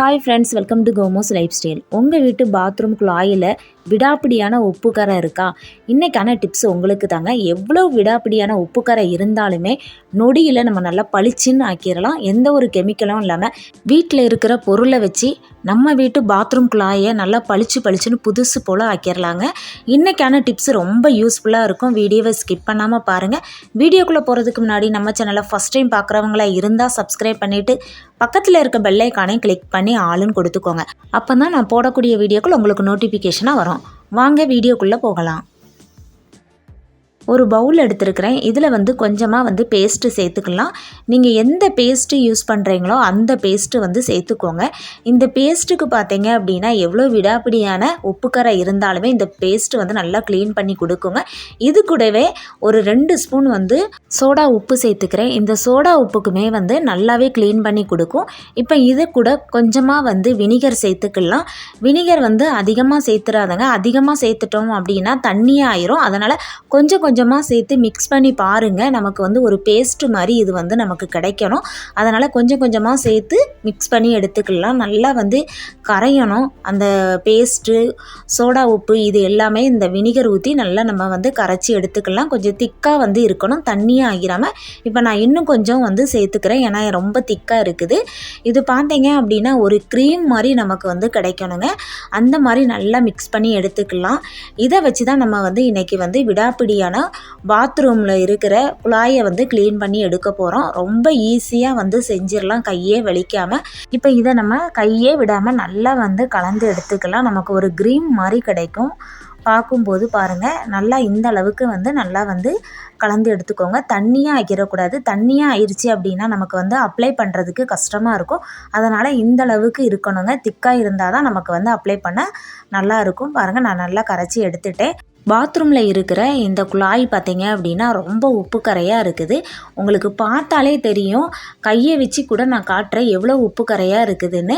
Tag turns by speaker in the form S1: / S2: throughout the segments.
S1: Hi friends, welcome to கோமோஸ் life style. உங்கள் வீட்டு பாத்ரூம் குழாயில் விடாப்பிடியான உப்புக்கரை இருக்கா? இன்றைக்கான டிப்ஸ் உங்களுக்கு தாங்க. எவ்வளோ விடாப்பிடியான உப்புக்கரை இருந்தாலுமே நொடியில் நம்ம நல்லா பளிச்சுன்னு ஆக்கிடலாம். எந்த ஒரு கெமிக்கலும் இல்லாமல் வீட்டில் இருக்கிற பொருளை வச்சு நம்ம வீட்டு பாத்ரூம் குழாயை நல்லா பளிச்சுன்னு புதுசு போல் ஆக்கிடலாங்க. இன்றைக்கான டிப்ஸ் ரொம்ப யூஸ்ஃபுல்லாக இருக்கும். வீடியோவை ஸ்கிப் பண்ணாமல் பாருங்கள். வீடியோக்குள்ளே போகிறதுக்கு முன்னாடி நம்ம சேனலை ஃபஸ்ட் டைம் பார்க்குறவங்களா இருந்தால் சப்ஸ்கிரைப் பண்ணிவிட்டு பக்கத்தில் இருக்க பெல் ஐகானையும் கிளிக் பண்ணி ஆளுன்னு கொடுத்துக்கோங்க. அப்போ தான் நான் போடக்கூடிய வீடியோக்குள்ள உங்களுக்கு நோட்டிஃபிகேஷனாக வரும். வாங்க வீடியோக்குள்ளே போகலாம். ஒரு பவுல் எடுத்துருக்கிறேன். இதில் கொஞ்சமாக பேஸ்ட்டு சேர்த்துக்கலாம். நீங்கள் எந்த பேஸ்ட்டு யூஸ் பண்ணுறீங்களோ அந்த பேஸ்ட்டு சேர்த்துக்கோங்க. இந்த பேஸ்ட்டுக்கு பார்த்தீங்க அப்படின்னா எவ்வளோ விடாப்பிடியான உப்புக்கரை இருந்தாலுமே இந்த பேஸ்ட்டு நல்லா க்ளீன் பண்ணி கொடுக்குங்க. இது கூடவே ஒரு 2 ஸ்பூன் சோடா உப்பு சேர்த்துக்கிறேன். இந்த சோடா உப்புக்குமே நல்லாவே க்ளீன் பண்ணி கொடுக்கும். இப்போ இது கூட கொஞ்சமாக வினிகர் சேர்த்துக்கலாம். வினிகர் அதிகமாக சேர்த்துறாதங்க. அதிகமாக சேர்த்துட்டோம் அப்படின்னா தண்ணியாக ஆயிரும். அதனால் கொஞ்சமாக சேர்த்து மிக்ஸ் பண்ணி பாருங்கள். நமக்கு ஒரு பேஸ்ட்டு மாதிரி இது நமக்கு கிடைக்கணும். அதனால் கொஞ்சமாக சேர்த்து மிக்ஸ் பண்ணி எடுத்துக்கலாம். நல்லா கரையணும். அந்த பேஸ்ட்டு, சோடா உப்பு இது எல்லாமே இந்த வினிகர் ஊற்றி நல்லா நம்ம கரைச்சி எடுத்துக்கலாம். கொஞ்சம் திக்காக இருக்கணும், தண்ணியாக ஆகிராமல். இப்போ நான் இன்னும் கொஞ்சம் சேர்த்துக்கிறேன். ஏன்னா ரொம்ப திக்காக இருக்குது. இது பார்த்தீங்க அப்படின்னா ஒரு க்ரீம் மாதிரி நமக்கு கிடைக்கணுங்க. அந்த மாதிரி நல்லா மிக்ஸ் பண்ணி எடுத்துக்கலாம். இதை வச்சு தான் நம்ம இன்றைக்கி விடாப்பிடியான பாத்ரூமில் இருக்கிற குழாயை க்ளீன் பண்ணி எடுக்க போகிறோம். ரொம்ப ஈஸியாக செஞ்சிடலாம், கையே வலிக்காமல். இப்போ இதை நம்ம கையே விடாமல் நல்லா கலந்து எடுத்துக்கலாம். நமக்கு ஒரு க்ரீம் மாதிரி கிடைக்கும். பார்க்கும்போது பாருங்கள், நல்லா இந்த அளவுக்கு நல்லா கலந்து எடுத்துக்கோங்க. தண்ணியாக ஆக்கிடக்கூடாது. தண்ணியாக ஆயிடுச்சு அப்படின்னா நமக்கு அப்ளை பண்ணுறதுக்கு கஷ்டமாக இருக்கும். அதனால் இந்த அளவுக்கு இருக்கணுங்க. திக்காக இருந்தால் தான் நமக்கு அப்ளை பண்ண நல்லா இருக்கும். பாருங்கள், நான் நல்லா கரைச்சி எடுத்துட்டேன். பாத்ரூமில் இருக்கிற இந்த குழாய் பார்த்தீங்க அப்படின்னா ரொம்ப உப்பு கரையாக இருக்குது. உங்களுக்கு பார்த்தாலே தெரியும். கையை வச்சு கூட நான் காட்டுறேன் எவ்வளோ உப்பு கரையாக இருக்குதுன்னு.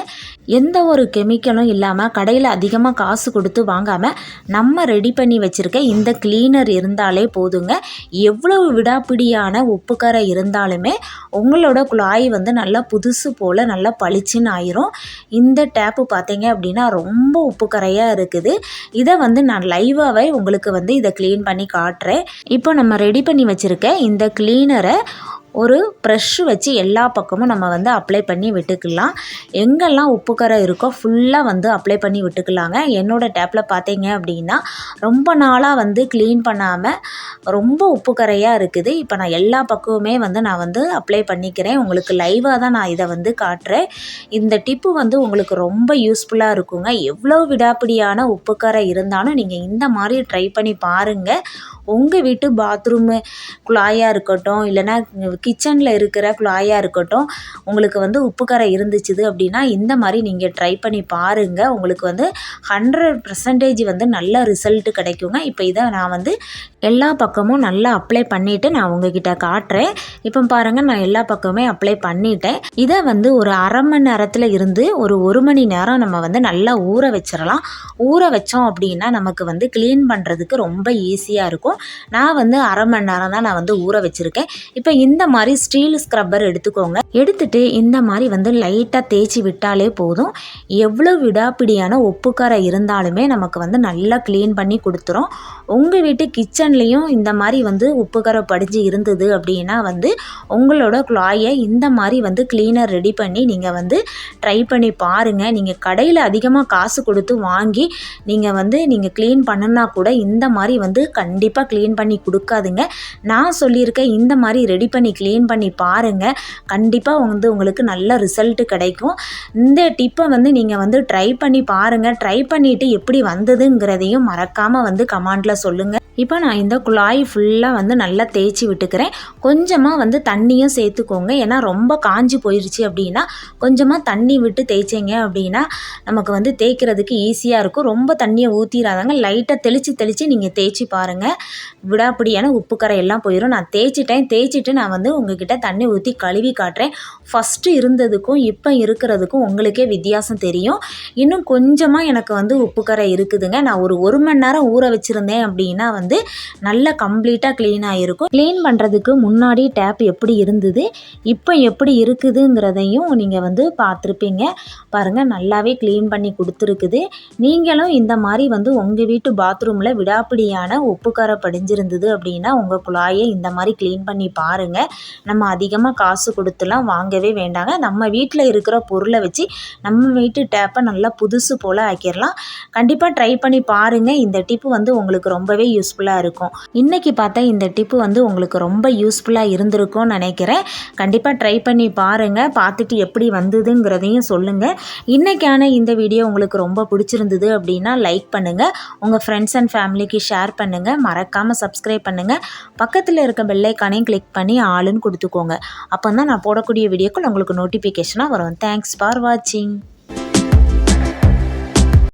S1: எந்த ஒரு கெமிக்கலும் இல்லாமல் கடையில் அதிகமாக காசு கொடுத்து வாங்காமல் நம்ம ரெடி பண்ணி வச்சுருக்க இந்த கிளீனர் இருந்தாலே போதுங்க. எவ்வளோ விடாப்பிடியான உப்பு கரை இருந்தாலுமே உங்களோட குழாய் நல்லா புதுசு போல் நல்லா பளிச்சுன்னு ஆயிரும். இந்த டேப்பு பார்த்தீங்க அப்படின்னா ரொம்ப உப்பு கரையாக இருக்குது. இதை நான் லைவாகவே உங்களுக்கு இதை க்ளீன் பண்ணி காட்டுறேன். இப்போ நம்ம ரெடி பண்ணி வச்சுருக்க இந்த க்ளீனரை ஒரு ப்ரஷ் வச்சு எல்லா பக்கமும் நம்ம அப்ளை பண்ணி விட்டுக்கலாம். எங்கெல்லாம் உப்புக்கரை இருக்கோ ஃபுல்லாக அப்ளை பண்ணி விட்டுக்கலாங்க. என்னோடய டேப்பில் பார்த்தீங்க அப்படின்னா ரொம்ப நாளாக க்ளீன் பண்ணாமல் ரொம்ப உப்புக்கரையாக இருக்குது. இப்போ நான் எல்லா பக்கமுமே நான் அப்ளை பண்ணிக்கிறேன். உங்களுக்கு லைவாக தான் நான் இதை காட்டுறேன். இந்த டிப்பு உங்களுக்கு ரொம்ப யூஸ்ஃபுல்லாக இருக்குங்க. எவ்வளோ விடாப்பிடியான உப்புக்கரை இருந்தாலும் நீங்கள் இந்த மாதிரி ட்ரை பண்ணி பாருங்கள். உங்கள் வீட்டு பாத்ரூமு குழாயாக இருக்கட்டும், இல்லைனா கிச்சனில் இருக்கிற குழாயாக இருக்கட்டும், உங்களுக்கு உப்புக்கரை இருந்துச்சுது அப்படின்னா இந்த மாதிரி நீங்கள் ட்ரை பண்ணி பாருங்கள். உங்களுக்கு 100% நல்ல ரிசல்ட்டு கிடைக்குங்க. இப்போ இதை நான் எல்லா பக்கமும் நல்லா அப்ளை பண்ணிவிட்டு நான் உங்ககிட்ட காட்டுறேன். இப்போ பாருங்கள், நான் எல்லா பக்கமுமே அப்ளை பண்ணிட்டேன். இதை ஒரு அரை மணி நேரத்தில் இருந்து ஒரு 1 மணி நேரம் நம்ம நல்லா ஊற வச்சிடலாம். ஊற வச்சோம் அப்படின்னா நமக்கு க்ளீன் பண்ணுறதுக்கு ரொம்ப ஈஸியாக இருக்கும். நான் அரை மணி நேரம் தான் நான் ஊற வச்சுருக்கேன். இப்போ இந்த மாதிரி ஸ்டீல் ஸ்க்ரப்பர் எடுத்துக்கோங்க. எடுத்துட்டு இந்த மாதிரி லைட்டாக தேய்ச்சி விட்டாலே போதும். எவ்வளோ விடாப்பிடியான உப்புக்கரை இருந்தாலுமே நமக்கு நல்லா க்ளீன் பண்ணி கொடுத்துரும். உங்கள் வீட்டு கிச்சன்லேயும் இந்த மாதிரி உப்புக்கரை படிஞ்சு இருந்தது அப்படின்னா உங்களோட குழாயை இந்த மாதிரி க்ளீனர் ரெடி பண்ணி நீங்கள் ட்ரை பண்ணி பாருங்கள். நீங்கள் கடையில் அதிகமாக காசு கொடுத்து வாங்கி நீங்கள் க்ளீன் பண்ணுனா கூட இந்த மாதிரி கண்டிப்பாக க்ளீன் பண்ணி கொடுக்காதுங்க. நான் சொல்லியிருக்கேன், இந்த மாதிரி ரெடி பண்ணி க்ளீன் பண்ணி பாருங்கள். கண்டிப்பாக உங்களுக்கு நல்ல ரிசல்ட்டு கிடைக்கும். இந்த டிப்பை நீங்கள் ட்ரை பண்ணி பாருங்கள். ட்ரை பண்ணிவிட்டு எப்படி வந்ததுங்கிறதையும் மறக்காமல் கமெண்டில் சொல்லுங்கள். இப்போ நான் இந்த குழாய் ஃபுல்லாக நல்லா தேய்ச்சி விட்டுக்கிறேன். கொஞ்சமாக தண்ணியும் சேர்த்துக்கோங்க. ஏன்னா ரொம்ப காஞ்சி போயிடுச்சு அப்படின்னா கொஞ்சமாக தண்ணி விட்டு தேய்ச்சிங்க அப்படின்னா நமக்கு தேய்க்கிறதுக்கு ஈஸியாக இருக்கும். ரொம்ப தண்ணியை ஊற்றிடாதாங்க. லைட்டாக தெளித்து நீங்கள் தேய்ச்சி பாருங்கள். விடாப்பிடியான உப்புக்கரை எல்லாம் போயிடும். நான் தேய்ச்சிட்டு நான் உங்ககிட்ட தண்ணி ஊற்றி கழுவி காட்டுறேன். ஃபஸ்ட்டு இருந்ததுக்கும் இப்போ இருக்கிறதுக்கும் உங்களுக்கே வித்தியாசம் தெரியும். இன்னும் கொஞ்சமாக எனக்கு உப்புக்கரை இருக்குதுங்க. நான் ஒரு 1 மணி நேரம் ஊற வச்சுருந்தேன் அப்படின்னா வந்து நல்லா கம்ப்ளீட்டாக க்ளீன் ஆகிருக்கும். க்ளீன் பண்ணுறதுக்கு முன்னாடி டேப் எப்படி இருந்தது, இப்போ எப்படி இருக்குதுங்கிறதையும் நீங்கள் வந்து பார்த்துருப்பீங்க. பாருங்கள், நல்லாவே க்ளீன் பண்ணி கொடுத்துருக்குது. நீங்களும் இந்த மாதிரி வந்து உங்கள் வீட்டு பாத்ரூமில் விடாப்பிடியான உப்புக்காரை படிஞ்சிருந்தது அப்படின்னா உங்கள் குழாயை இந்த மாதிரி க்ளீன் பண்ணி பாருங்கள். நம்ம அதிகமாக காசு கொடுத்துலாம் வாங்கவே வேண்டாங்க. நம்ம வீட்டில் இருக்கிற பொருளை வச்சு நம்ம வீட்டு டேப்பை நல்லா புதுசு போல் ஆக்கிடலாம். கண்டிப்பாக ட்ரை பண்ணி பாருங்கள். இந்த டிப்பு வந்து உங்களுக்கு ரொம்பவே யூஸ்ஃபுல்லாக இருக்கும். இன்றைக்கி பார்த்தா இந்த டிப்பு வந்து உங்களுக்கு ரொம்ப யூஸ்ஃபுல்லாக இருந்திருக்கும்னு நினைக்கிறேன். கண்டிப்பாக ட்ரை பண்ணி பாருங்கள். பார்த்துட்டு எப்படி வந்ததுங்கிறதையும் சொல்லுங்கள். இன்றைக்கான இந்த வீடியோ உங்களுக்கு ரொம்ப பிடிச்சிருந்தது அப்படின்னா லைக் பண்ணுங்கள். உங்கள் ஃப்ரெண்ட்ஸ் அண்ட் ஃபேமிலிக்கு ஷேர் பண்ணுங்கள். மறக்காமல் சப்ஸ்கிரைப் பண்ணுங்கள். பக்கத்தில் இருக்க பெல் ஐகானையும் கிளிக் பண்ணி ஆளுன்னு கொடுத்துக்கோங்க. அப்போ தான் நான் போடக்கூடிய வீடியோக்கள் உங்களுக்கு நோட்டிஃபிகேஷனாக வரும். தேங்க்ஸ் ஃபார் வாட்சிங்.